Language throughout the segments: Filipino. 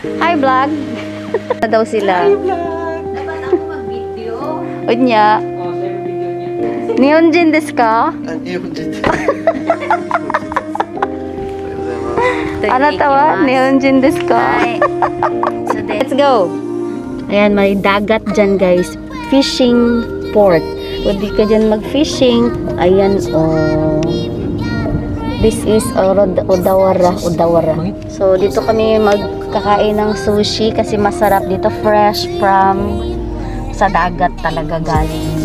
Hi vlog. Na daw sila. Hi vlog. Dapat ako mag-video. Unya. Nihonjin desu ka? Ano tawa? Nihonjin desu ka? Hi. So Let's go. Ayan, may dagat dyan guys. Fishing port. Pwede ka dyan mag-fishing. Ayan, oh. This is Odawara. So, dito kami magkakain ng sushi kasi masarap dito. Fresh from sa dagat talaga galing.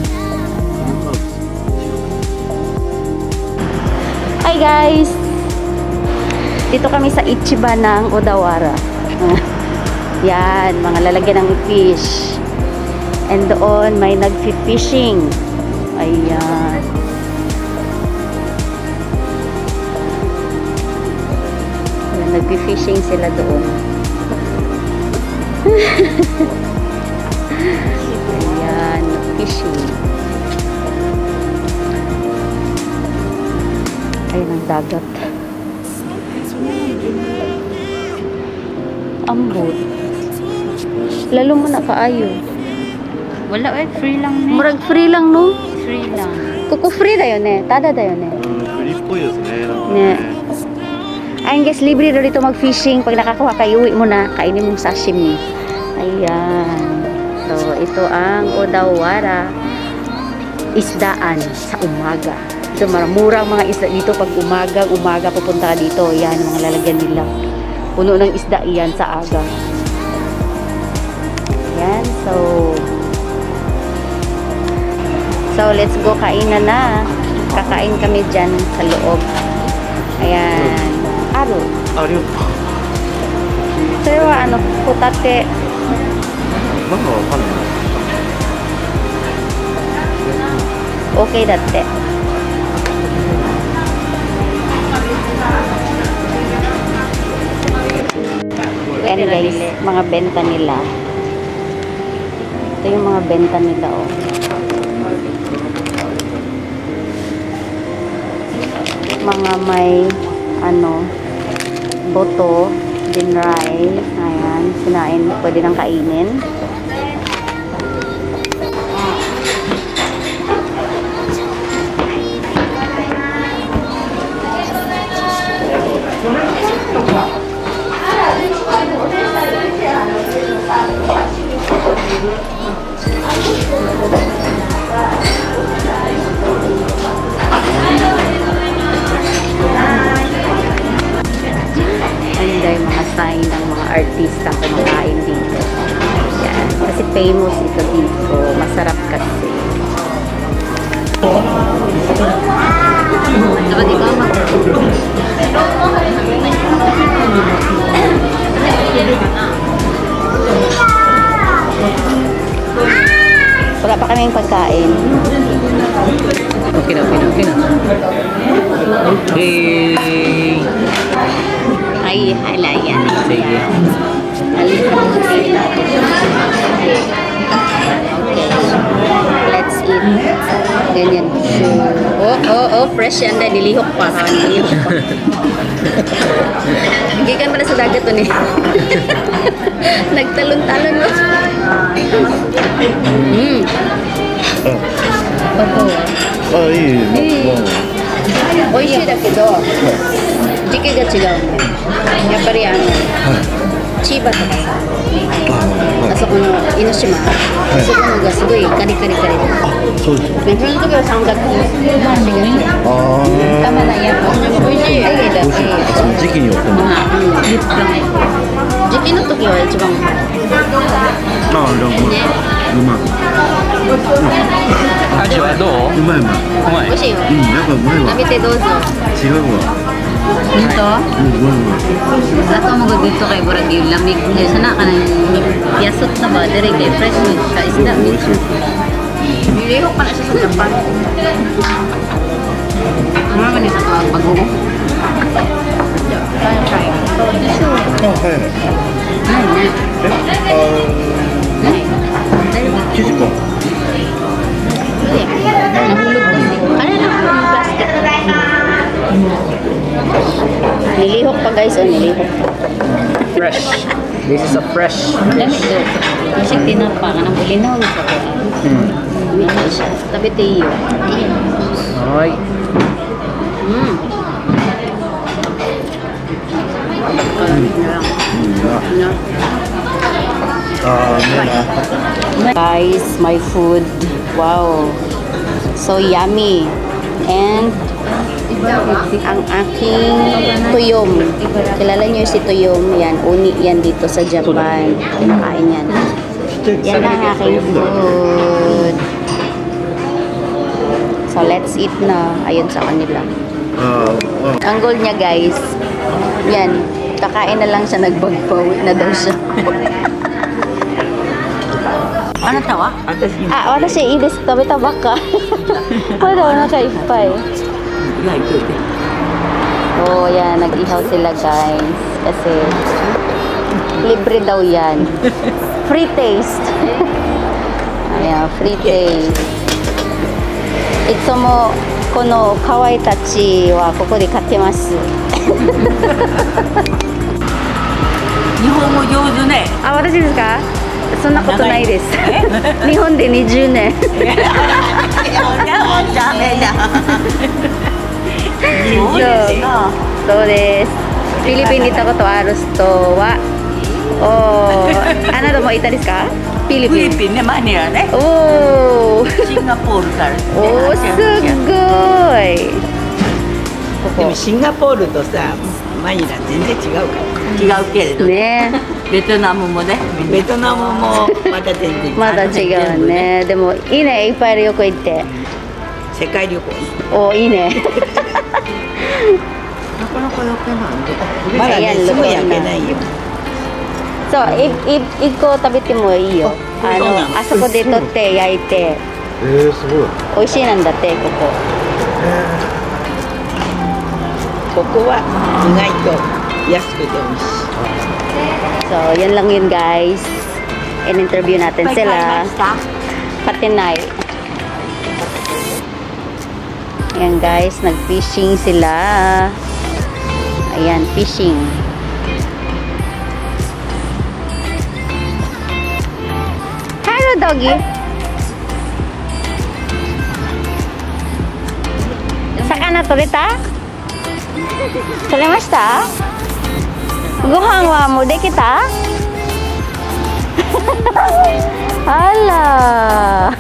Hi guys! Dito kami sa Ichiba ng Odawara. Yan, mga lalagyan ng fish. And doon may nag-fishing. Ayan. Ayan, nag-fishing sila doon. Ayan, fishing. Ayan ang dagat. Ambot. Lalo mo na kaayo. Wala free lang ne. Murag free lang no? Free lang. Kuko free da yo ne. Tada da yo ne. フリっぽいですね。なんかね。Ayun guys, libre daw dito mag-fishing. Pag nakakuha kayo, uwi mo na. Kainin mong sashimi. Ayan. So, ito ang Odawara isdaan sa umaga. So, murang mga isda dito pag umaga pupunta ka dito. Yan, mga lalagyan nila. Puno ng isda yan sa aga. Yan, so let's go, kainan na. Kakain kami dyan sa loob. Ayan. Aro. ありがとう。それはホタテ。なんかわかんない。Okay だって。Ayan guys, mga benta nila. Ito yung mga benta nila, oh. Mga may boto, dinray. Ayan, sinain, pwede nang kainin. Ayun daw yung mga sign ng mga artista kumakain dito. Yan. Kasi famous ito dito. Masarap kasi. Dapat ikaw wala pa kaming pagkain. Okay na. Okay. Ay, halayan. Sige. Okay. Let's eat. Ganyan. Oh, fresh yan dahil nilihok pa. Nilihok pa. Gikan pa na sa dagat to ni. Nagtalon-talon mo. Bato. あ、いい。美味しいだけど時期が違うね。やっぱり千葉とかさ、あそこの江ノ島、あそこのがすごいカリカリカリで。そうです。その時は3月、4月。ああ。たまらんやっぱ美味しい。その時期によっても。時期の時は一番うまい。ああ、うまい。味はどう？うまい。うまい。うまい。美味しいよ。やっぱうまいわ。食べてどうぞ。違うわ。 Dito? うまい。 Ato mo dito kay Burag yung lamig. Sana ka nang yasot na ba? Direct kay fresh meat ka isda. 美味しい。 Nilihok pa na siya sa Japan. Ano naman yung sa bago? Kaya try. あ、はい。生地か。 Nahulog kasi. Ano na yung plastic? Nilihok pa guys, nilihok. Fresh. This is a fresh Dami fish. do. Kasi tinapa ka ng bulinaw sa kuan. Ano siya? Tabi tayo. Okay. Guys, my food. Wow. So yummy. And ang aking tuyom. Kilala niyo si tuyom? Yan, uni yan dito sa Japan. Kinakain yan. Yan ang aking food. So let's eat na. Ayun sa kanila. Ang goal niya guys, yan, kakain na lang siya, nagbagpawi na daw siya. Ano tawa? Wala siya ilis, tabi-tabak ka. Wala na kaipay. Oh, yan, nag-ihaw sila guys. Kasi, libre daw yan. Free taste. Ayan, free taste. Itsumo, kono kawaii tachi wa koko de kattemasu. 日本語上手ね。私ですか？そんなことないです。日本で20年。ダメだ。そうです。フィリピンに行ったことある人は、あなたもいたですか？フィリピン。フィリピンね、マニラね。おお。シンガポールからね。おお、すごい。でもシンガポールとさマニラ全然違うから違うけれどね。ベトナムもね。ベトナムもまた全然まだ違うね。でもいいね、いっぱい旅行行って。世界旅行お、いいね。なかなか余計なんで。まだねすぐ焼けないよそう、一個食べてもいいよ。あそこで取って焼いて。すごい。美味しいなんだってここ。ここは意外と安くて美味しい So, yan lang yun guys. In-interview natin sila. Patinay. Ayan guys, nag-fishing sila. Ayan, fishing. Hello doggy. Sakana toreta? 取れました？ご飯はもうできた？あら。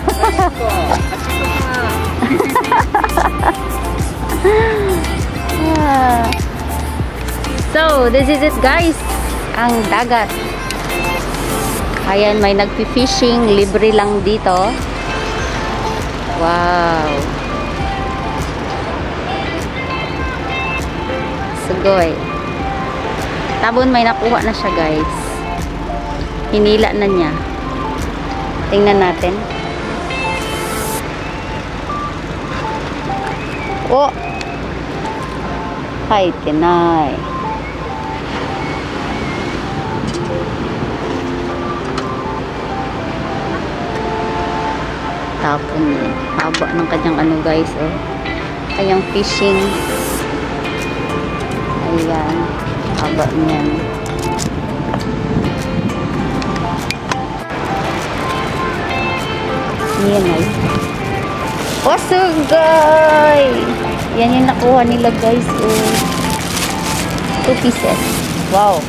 So, this is it guys. Ang dagat. Ayan, may nagpi-fishing. Libre lang dito. Wow. Sugoy. Tabon may nakuha na siya guys. Hinila na niya. Tingnan natin. Oh! Hay, tinay. Tapon niya. Haba ng kanyang ano guys. Oh. Kanyang fishing. Ayan. Haba niyan. Yan ay. Oh, sugay! Yan yung nakuha nila guys. Oh. 2 pieces. Wow.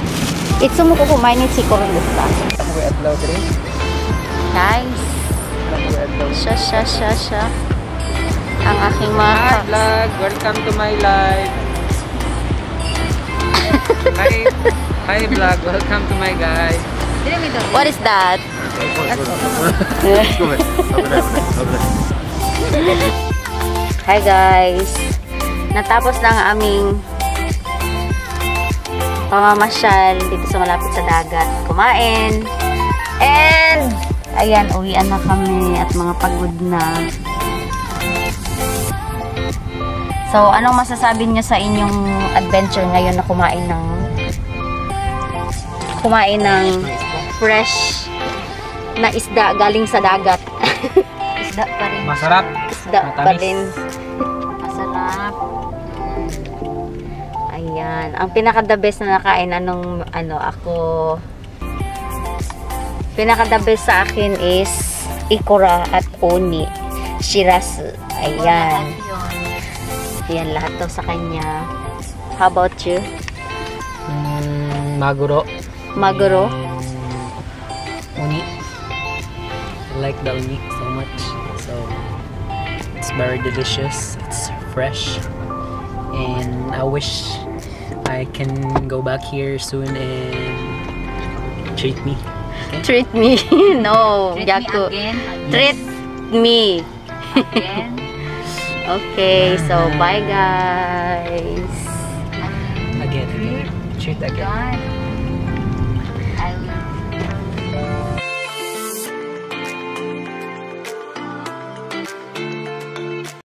Itsumo ko kumain ni Chikoro desu ka? Guys. Siya. Ang aking mga Hi vlog, welcome to my life. Hi vlog, welcome to my guys. What is that? Hi guys. Natapos na ang aming pamamasyal dito sa malapit sa dagat. Kumain. And ayan, uwian na kami at mga pagod na. So, anong masasabi niyo sa inyong adventure ngayon na kumain ng fresh na isda galing sa dagat? Isda pa rin. Masarap. Isda pa rin. Masarap. Ayan. Ayan. Ang pinaka-the best na nakain, pinaka-the best sa akin is ikura at oni. Shirasu. Ayan. Ayan, lahat to sa kanya. How about you? Maguro. Maguro? Uni. I like the uni so much. So it's very delicious. It's fresh. And I wish I can go back here soon and treat me. Treat me. No, Treat me Yaku. again. Treat me. Again. Okay, so bye guys. Again. Treat again. Bye.